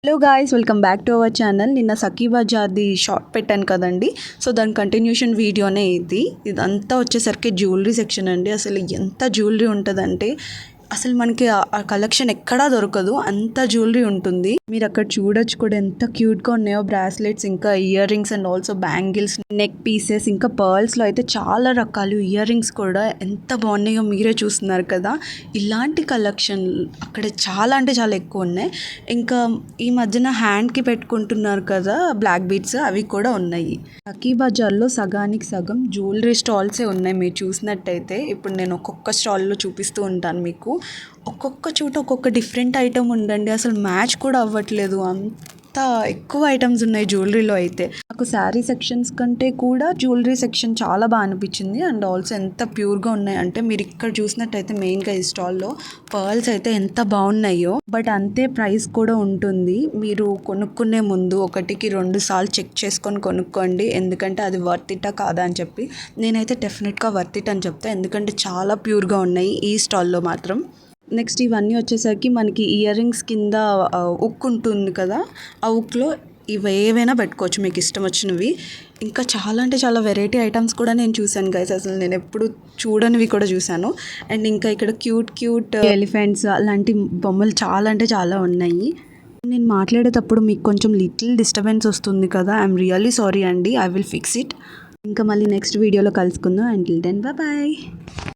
Hello guys, welcome back to our channel. నిన్న సఖీబజార్ది short పెట్టాను కదండి. సో దాని కంటిన్యూషన్ వీడియోనే ఇదంతా వచ్చేసరికి జ్యువెలరీ సెక్షన్ అండి. అసలు ఎంత జ్యువెలరీ ఉంటుందంటే అసలు మనకి ఆ కలెక్షన్ ఎక్కడా దొరకదు, అంత జ్యువెలరీ ఉంటుంది. మీరు అక్కడ చూడొచ్చు కూడా ఎంత క్యూట్గా ఉన్నాయో బ్రాస్లెట్స్, ఇంకా ear rings and also bangles, neck pieces, ఇంకా పర్ల్స్లో అయితే చాలా రకాలు ఇయర్ రింగ్స్ కూడా ఎంత బాగున్నాయో మీరే చూస్తున్నారు కదా. ఇలాంటి కలెక్షన్ అక్కడ చాలా అంటే చాలా ఎక్కువ ఉన్నాయి. ఇంకా ఈ మధ్యన హ్యాండ్కి పెట్టుకుంటున్నారు కదా బ్లాక్ బీడ్స్, అవి కూడా ఉన్నాయి. లక్కీ బజార్లో సగానికి సగం జ్యువెలరీ స్టాల్సే ఉన్నాయి. మీరు చూసినట్టయితే ఇప్పుడు నేను ఒక్కొక్క స్టాల్లో చూపిస్తూ ఉంటాను మీకు. ఒక్కొక్క చోట ఒక్కొక్క డిఫరెంట్ ఐటమ్ ఉందండి. అసలు మ్యాచ్ కూడా అవ్వట్లేదు, అంత ఎక్కువ ఐటమ్స్ ఉన్నాయి జ్యువెలరీలో. అయితే నాకు శారీ సెక్షన్స్ కంటే కూడా జ్యువెలరీ సెక్షన్ చాలా బాగా అనిపించింది. అండ్ ఆల్సో ఎంత ప్యూర్గా ఉన్నాయి అంటే మీరు ఇక్కడ చూసినట్టయితే మెయిన్గా ఈ స్టాల్లో పర్ల్స్ అయితే ఎంత బాగున్నాయో, బట్ అంతే ప్రైస్ కూడా ఉంటుంది. మీరు కొనుక్కునే ముందు 1-2 సార్లు చెక్ చేసుకొని కొనుక్కోండి, ఎందుకంటే అది వర్త్ ఇటా కాదా అని చెప్పి. నేనైతే డెఫినెట్గా వర్త్ ఇట్ అని చెప్తాను, ఎందుకంటే చాలా ప్యూర్గా ఉన్నాయి ఈ స్టాల్లో మాత్రం. నెక్స్ట్ ఇవన్నీ వచ్చేసరికి మనకి ఇయర్ రింగ్స్ కింద ఉక్ ఉంటుంది కదా, ఆ ఉక్లో ఇవి ఏవైనా పెట్టుకోవచ్చు మీకు ఇష్టం వచ్చినవి. ఇంకా చాలా అంటే చాలా వెరైటీ ఐటమ్స్ కూడా నేను చూశాను గైస్, అసలు నేను ఎప్పుడు చూడనివి కూడా చూశాను. అండ్ ఇంకా ఇక్కడ క్యూట్ ఎలిఫెంట్స్ అలాంటి బొమ్మలు చాలా అంటే చాలా ఉన్నాయి. నేను మాట్లాడేటప్పుడు మీకు కొంచెం లిటిల్ డిస్టర్బెన్స్ వస్తుంది కదా, ఐఎమ్ రియల్లీ సారీ అండి, ఐ విల్ ఫిక్స్ ఇట్. ఇంకా మళ్ళీ నెక్స్ట్ వీడియోలో కలుసుకుందాం. Until then bye.